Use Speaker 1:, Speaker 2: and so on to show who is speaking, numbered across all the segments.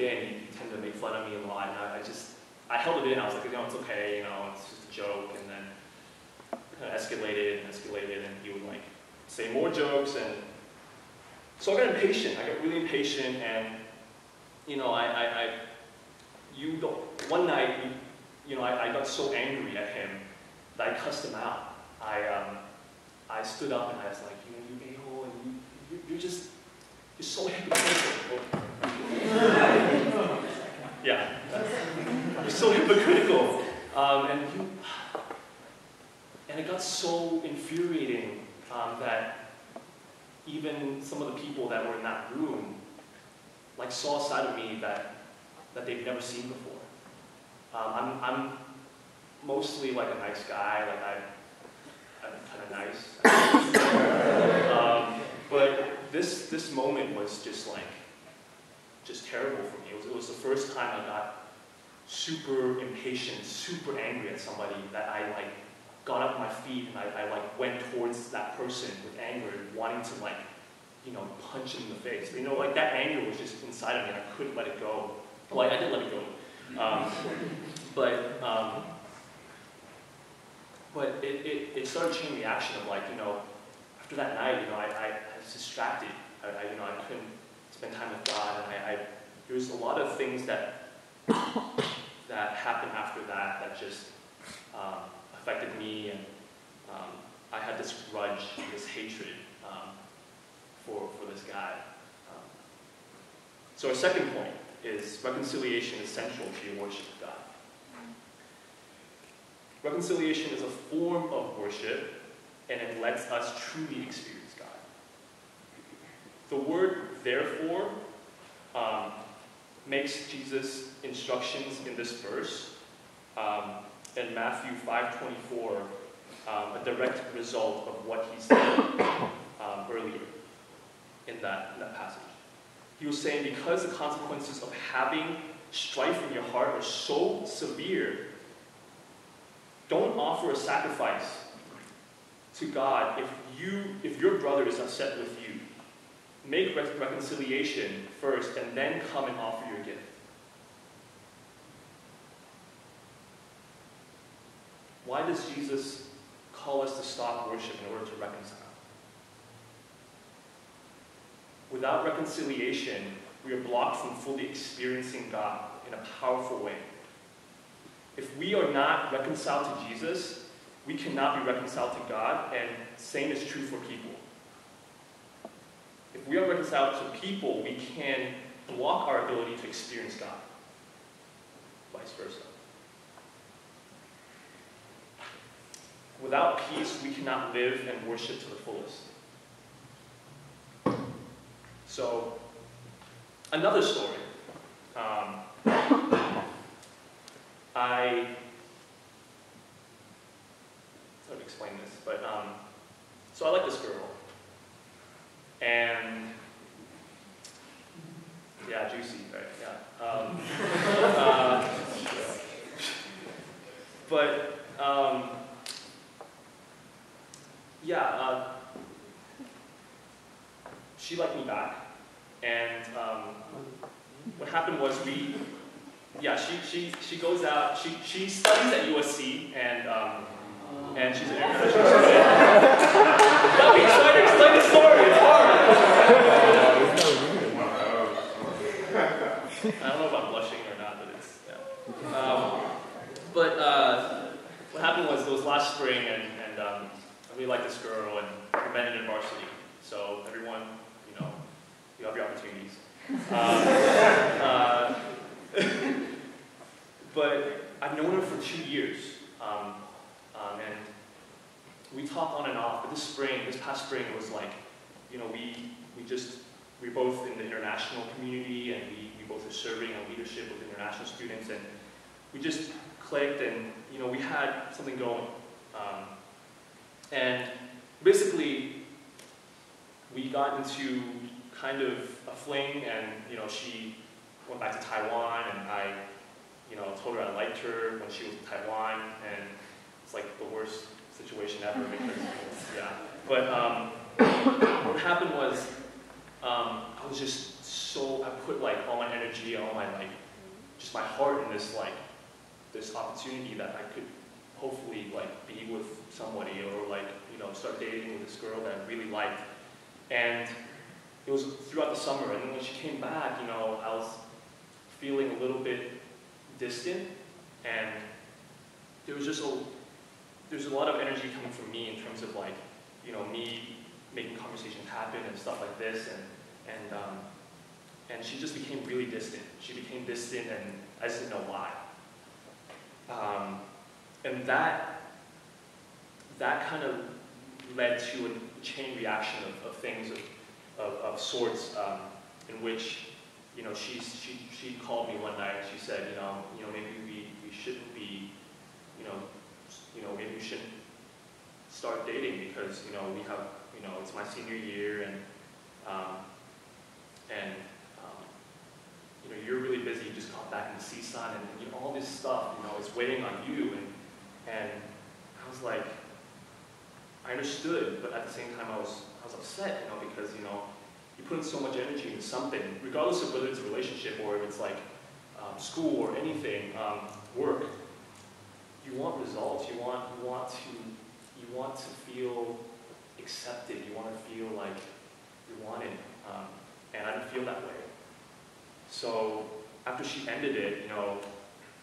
Speaker 1: in, he tended to make fun of me a lot, and I held it in. I was like, you know, it's okay, you know, it's just a joke, and then it kind of escalated, and he would like say more jokes, and so I got impatient. I got really impatient, and you know, one night, you know, I got so angry at him that I cussed him out. I stood up and I was like, you know, you a-hole, and you're so hypocritical. Yeah, you're so hypocritical, and it got so infuriating that even some of the people that were in that room, like, saw a side of me that they've never seen before. I'm mostly like a nice guy, like I'm kind of nice. But this moment was just terrible for me. It was the first time I got super impatient, super angry at somebody, that I like got up on my feet and I like went towards that person with anger, wanting to like, you know, punch him in the face. You know, like that anger was just inside of me and I couldn't let it go. Well, I did let it go. But it started a chain reaction of like, you know, after that night, you know, I was distracted. You know, I couldn't spend time with God, and there was a lot of things that happened after that just affected me, and I had this grudge, this hatred for this guy. So our second point is reconciliation is central to your worship of God. Reconciliation is a form of worship, and it lets us truly experience God. The word therefore makes Jesus' instructions in this verse, in Matthew 5:24, a direct result of what he said earlier in that passage. He was saying, because the consequences of having strife in your heart are so severe, don't offer a sacrifice to God if your brother is upset with you. Make reconciliation first, and then come and offer your gift. Why does Jesus call us to stop worship in order to reconcile? Without reconciliation, we are blocked from fully experiencing God in a powerful way. If we are not reconciled to Jesus, we cannot be reconciled to God, and same is true for people. If we are reconciled to people, we can block our ability to experience God. Vice versa. Without peace, we cannot live and worship to the fullest. So, another story. How to explain this, but so I like this girl, and yeah, juicy, right? Yeah. She liked me back, and what happened was she goes out, she studies at USC, and she's an international student. Let me try to explain the story, it's hard. I don't know if I'm blushing or not, but it's, yeah. What happened was, it was last spring, and I really liked this girl, and we met in InterVarsity. So everyone, you know, you have your opportunities. But I've known her for 2 years, and we talk on and off. But this past spring, it was like, you know, we're both in the international community, and we both are serving in leadership with international students, and we just clicked, and you know, we had something going, and basically we got into kind of a fling, and you know, she went back to Taiwan, and I, you know, told her I liked her when she was in Taiwan, and it's like the worst situation ever because, yeah. But what happened was, I was just so, I put like all my energy, all my like, just my heart in this like, this opportunity that I could hopefully like be with somebody or like, you know, start dating with this girl that I really liked. And it was throughout the summer, and then when she came back, you know, I was feeling a little bit distant, and there's a lot of energy coming from me in terms of like, you know, me making conversations happen and stuff like this, and she just became really distant. She became distant, and I just didn't know why. And that kind of led to a chain reaction of things of sorts, in which, you know, she called me one night and she said, you know, maybe we shouldn't be, you know, maybe we shouldn't start dating because, you know, we have, you know, it's my senior year, and you know, you're really busy, you just got back in the CSUN, and you know, all this stuff, you know, is waiting on you, and I was like, I understood, but at the same time I was upset, you know, because, you know, you put in so much energy into something, regardless of whether it's a relationship or if it's like school or anything, work. You want results. You want to feel accepted. You want to feel like you're wanted, and I didn't feel that way. So after she ended it, you know,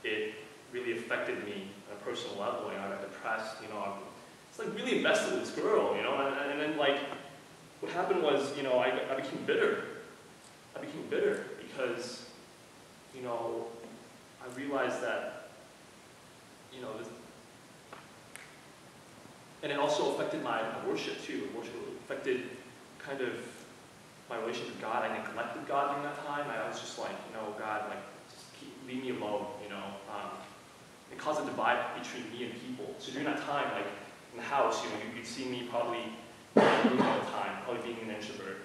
Speaker 1: it really affected me on a personal level. You know, I got depressed. You know, I was like really invested in this girl. You know, and then like what happened was, you know, I became bitter. I became bitter because, you know, I realized that, you know, this, and it also affected my worship too. Worship affected kind of my relationship with God. I neglected God during that time. I was just like, you know, God, like, just leave me alone, you know. It caused a divide between me and people. So during that time, like, in the house, you know, you'd see me probably in the room all the time, probably being an introvert.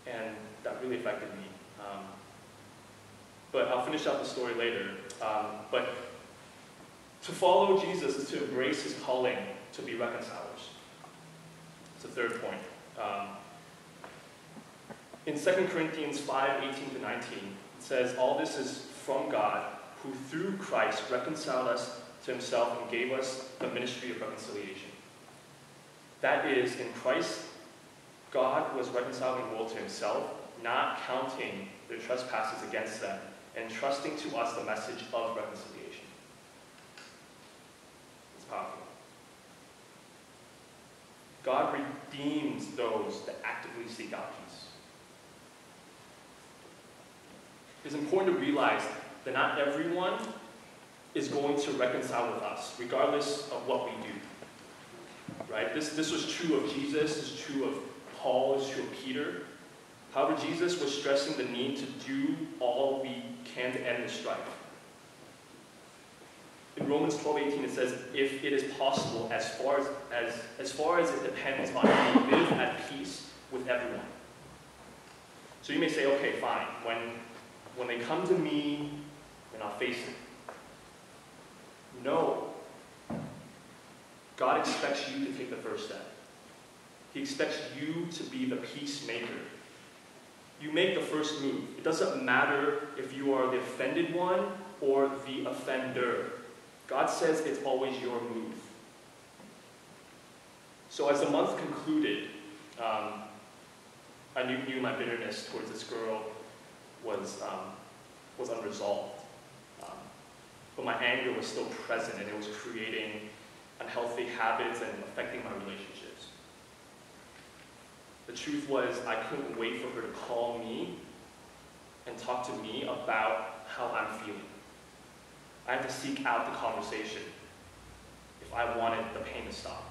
Speaker 1: And that really affected me. But I'll finish out the story later. But to follow Jesus is to embrace his calling to be reconcilers. It's the third point. In 2 Corinthians 5:18-19, it says, all this is from God, who through Christ reconciled us to himself and gave us the ministry of reconciliation. That is, in Christ, God was reconciling the world to himself, not counting their trespasses against them, and trusting to us the message of reconciliation. It's powerful. God redeems those that actively seek out peace. It's important to realize that not everyone is going to reconcile with us, regardless of what we do. Right? This was true of Jesus, this is true of Paul, this is true of Peter. However, Jesus was stressing the need to do all we can to end the strife. In Romans 12:18 it says, if it is possible, as far as it depends on you, live at peace with everyone. So you may say, okay, fine, when they come to me, then I'll face it. No. God expects you to take the first step. He expects you to be the peacemaker. You make the first move. It doesn't matter if you are the offended one or the offender. God says it's always your move. So as the month concluded, I knew my bitterness towards this girl was unresolved. But my anger was still present, and it was creating unhealthy habits and affecting my relationships. The truth was, I couldn't wait for her to call me and talk to me about how I'm feeling. I had to seek out the conversation if I wanted the pain to stop.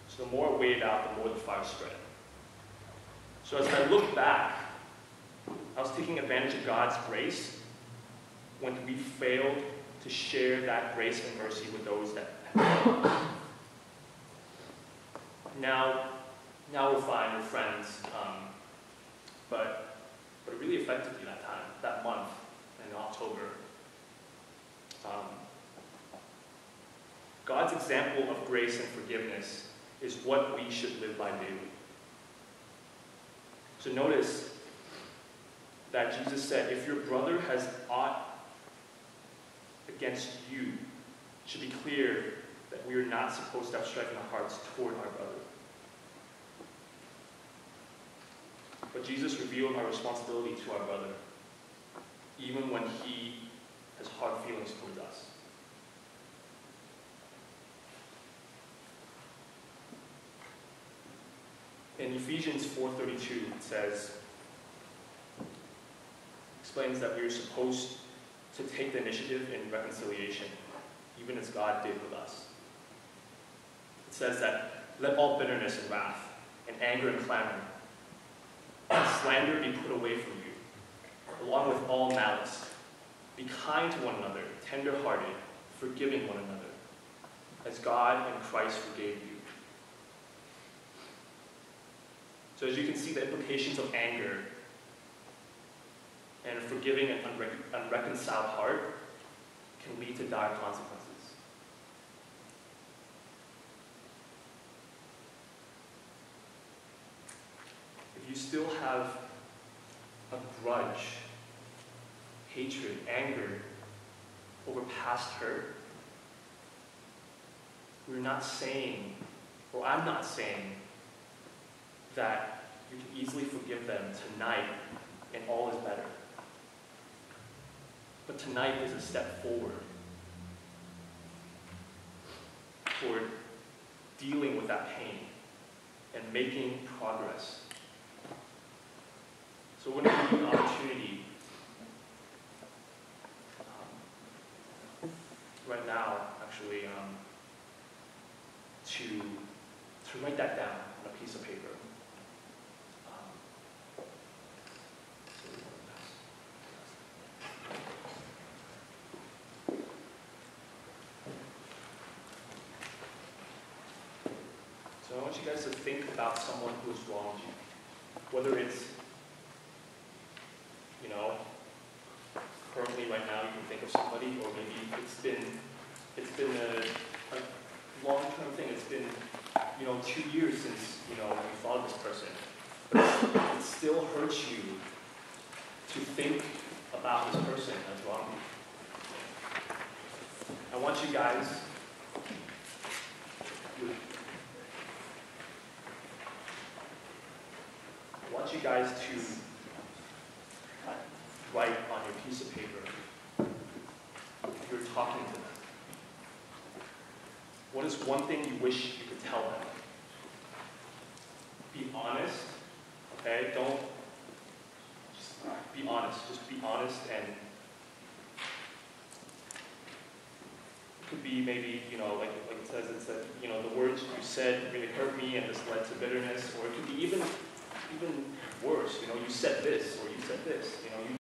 Speaker 1: So the more I waited out, the more the fire spread. So as I look back, I was taking advantage of God's grace when we failed to share that grace and mercy with those that now we're fine, we're friends, but it really affected me that time, that month in October. God's example of grace and forgiveness is what we should live by daily. So notice that Jesus said, if your brother has aught against you, it should be clear that we are not supposed to have strife in our hearts toward our brother. But Jesus revealed our responsibility to our brother, even when he has hard feelings towards us. In Ephesians 4:32, it says, explains that we are supposed to take the initiative in reconciliation, even as God did with us. It says that, let all bitterness and wrath, and anger and clamor, and slander be put away from you, along with all malice. Be kind to one another, tender-hearted, forgiving one another, as God in Christ forgave you. So as you can see, the implications of anger and forgiving an unreconciled heart can lead to dire consequences. If you still have a grudge, hatred, anger over past hurt, we're not saying, or I'm not saying, that you can easily forgive them tonight and all is better. But tonight is a step forward toward dealing with that pain and making progress. So we're going to give you an opportunity right now, actually, to write that down on a piece of paper. So I want you guys to think about someone who has wronged you. Whether it's, currently right now you can think of somebody, or maybe it's been a long-term thing. It's been, 2 years since, you thought of this person. But it still hurts you to think about this person that's wronged you. I want you guys to write on your piece of paper, if you're talking to them, what is one thing you wish you could tell them? Be honest, okay? Just be honest. Just be honest, and it could be maybe, like it says, it's that, the words you said really hurt me and this led to bitterness, or it could be even worse, you said this, or you said this, you